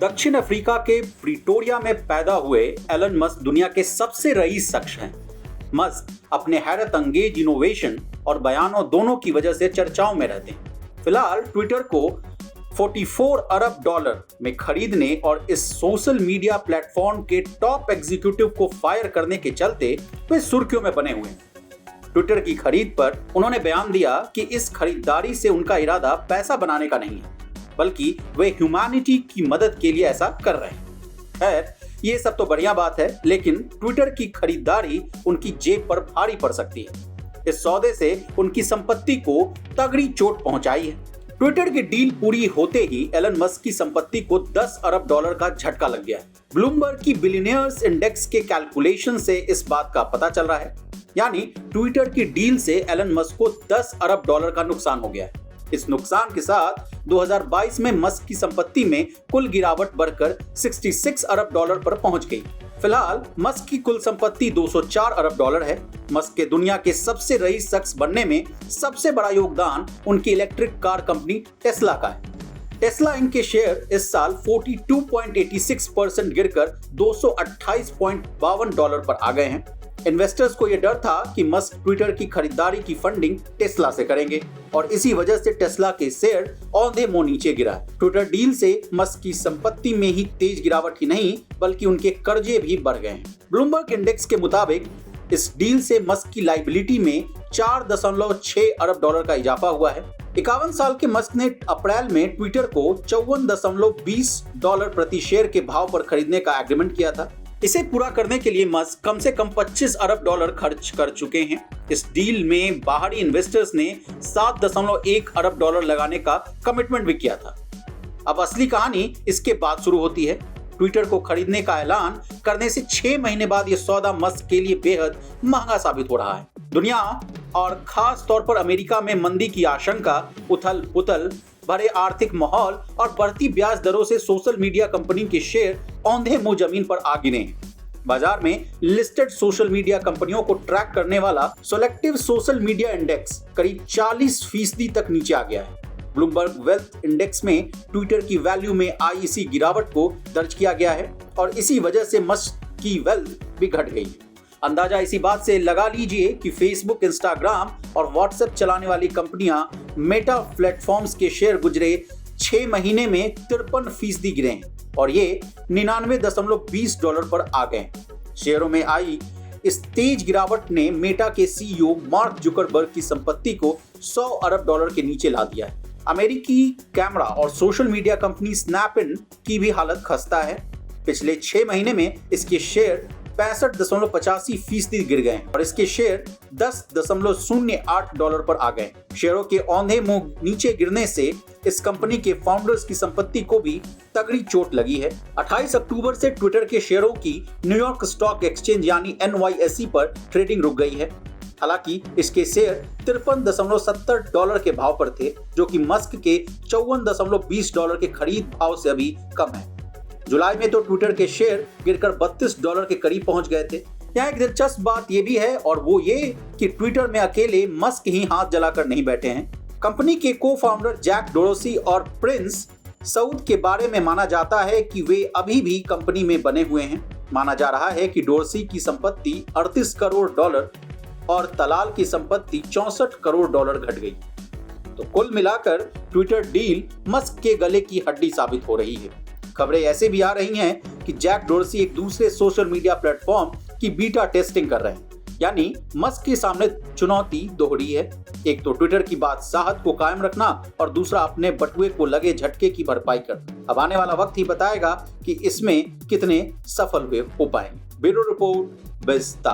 दक्षिण अफ्रीका के प्रिटोरिया में पैदा हुए एलन मस्क दुनिया के सबसे रईस शख्स हैं। मस्क अपने हैरत अंगेज इनोवेशन और बयानों दोनों की वजह से चर्चाओं में रहते हैं। फिलहाल ट्विटर को 44 अरब डॉलर में खरीदने और इस सोशल मीडिया प्लेटफॉर्म के टॉप एग्जीक्यूटिव को फायर करने के चलते वे सुर्खियों में बने हुए हैं। ट्विटर की खरीद पर उन्होंने बयान दिया कि इस खरीदारी से उनका इरादा पैसा बनाने का नहीं है, बल्कि वे ह्यूमैनिटी की मदद के लिए ऐसा कर रहे हैं। खैर, ये सब तो बढ़िया बात है, लेकिन ट्विटर की खरीदारी उनकी जेब पर भारी पड़ सकती है। इस सौदे से उनकी संपत्ति को तगड़ी चोट पहुंचाई है। ट्विटर की डील पूरी होते ही एलन मस्क की संपत्ति को 10 अरब डॉलर का झटका लग गया है। ब्लूमबर्ग की बिलियनियर्स इंडेक्स के कैलकुलेशन से इस बात का पता चल रहा है, यानी ट्विटर की डील से एलन मस्क को 10 अरब डॉलर का नुकसान हो गया है। इस नुकसान के साथ 2022 में मस्क की संपत्ति में कुल गिरावट बढ़कर 66 अरब डॉलर पर पहुंच गई। फिलहाल मस्क की कुल संपत्ति 204 अरब डॉलर है। मस्क के दुनिया के सबसे रईस शख्स बनने में सबसे बड़ा योगदान उनकी इलेक्ट्रिक कार कंपनी टेस्ला का है। टेस्ला इंक के शेयर इस साल 42.86% गिरकर 228.52 डॉलर पर आ गए हैं। इन्वेस्टर्स को यह डर था कि मस्क ट्विटर की खरीदारी की फंडिंग टेस्ला से करेंगे और इसी वजह से टेस्ला के शेयर औंधे मुंह नीचे गिरा है। ट्विटर डील से मस्क की संपत्ति में ही तेज गिरावट ही नहीं, बल्कि उनके कर्जे भी बढ़ गए हैं। ब्लूमबर्ग इंडेक्स के मुताबिक इस डील से मस्क की लायबिलिटी में 4.6 अरब डॉलर का इजाफा हुआ है। 51 साल के मस्क ने अप्रैल में ट्विटर को 54.20 डॉलर प्रति शेयर के भाव पर खरीदने का एग्रीमेंट किया था। इसे पूरा करने के लिए मस्क कम से कम 25 अरब डॉलर खर्च कर चुके हैं। इस डील में बाहरी इन्वेस्टर्स ने 7.1 अरब डॉलर लगाने का कमिटमेंट भी किया था। अब असली कहानी इसके बाद शुरू होती है। ट्विटर को खरीदने का ऐलान करने से 6 महीने बाद यह सौदा मस्क के लिए बेहद महंगा साबित हो रहा है। दुनिया और खास तौर पर अमेरिका में मंदी की आशंका, उथल पुथल भरे आर्थिक माहौल और बढ़ती ब्याज दरों से सोशल मीडिया कंपनी के शेयर औंधे मुंह जमीन पर आ गिरे हैं। बाजार में लिस्टेड सोशल मीडिया कंपनियों को ट्रैक करने वाला सेलेक्टिव सोशल मीडिया इंडेक्स करीब 40% तक नीचे आ गया है। ब्लूमबर्ग वेल्थ इंडेक्स में ट्विटर की वैल्यू में आई इसी गिरावट को दर्ज किया गया है और इसी वजह से मस्क की वेल्थ भी घट गई है। अंदाजा इसी बात से लगा लीजिए कि फेसबुक, इंस्टाग्राम और व्हाट्सएप चलाने वाली कंपनियां मेटा प्लेटफॉर्म्स के शेयर गुजरे 6 महीने में 53% गिरे हैं और ये 99.20 डॉलर पर आ गए। शेयरों में आई इस तेज गिरावट ने मेटा के सीईओ मार्क जुकरबर्ग की संपत्ति को 100 अरब डॉलर के नीचे ला दिया है। अमेरिकी कैमरा और सोशल मीडिया कंपनी स्नैपइन की भी हालत खस्ता है। पिछले 6 महीने में इसके शेयर 65.85% गिर गए और इसके शेयर 10.08 डॉलर पर आ गए। शेयरों के औंधे मुंह नीचे गिरने से इस कंपनी के फाउंडर्स की संपत्ति को भी तगड़ी चोट लगी है। 28 अक्टूबर से ट्विटर के शेयरों की न्यूयॉर्क स्टॉक एक्सचेंज यानी NYSE पर ट्रेडिंग रुक गई है। हालांकि इसके शेयर 53.70 डॉलर के भाव पर थे, जो कि मस्क के 54.20 डॉलर के खरीद भाव से अभी कम है। जुलाई में तो ट्विटर के शेयर गिरकर 32 डॉलर के करीब पहुंच गए थे। यहाँ एक दिलचस्प बात यह भी है और वो ये कि ट्विटर में अकेले मस्क ही हाथ जलाकर नहीं बैठे हैं। कंपनी के को फाउंडर जैक डोर्सी और प्रिंस सऊद के बारे में माना जाता है कि वे अभी भी कंपनी में बने हुए हैं। माना जा रहा है कि डोर्सी की संपत्ति 38 करोड़ डॉलर और तलाल की संपत्ति 64 करोड़ डॉलर घट गई। तो कुल मिलाकर ट्विटर डील मस्क के गले की हड्डी साबित हो रही है। खबरें ऐसे भी आ रही हैं कि जैक डोर्सी एक दूसरे सोशल मीडिया प्लेटफॉर्म की बीटा टेस्टिंग कर रहे हैं, यानी मस्क के सामने चुनौती दोहरी है। एक तो ट्विटर की बादशाहत को कायम रखना और दूसरा अपने बटुए को लगे झटके की भरपाई करना। अब आने वाला वक्त ही बताएगा कि इसमें कितने सफल हुए हो पाएंगे। Bureau report, बेस्ता।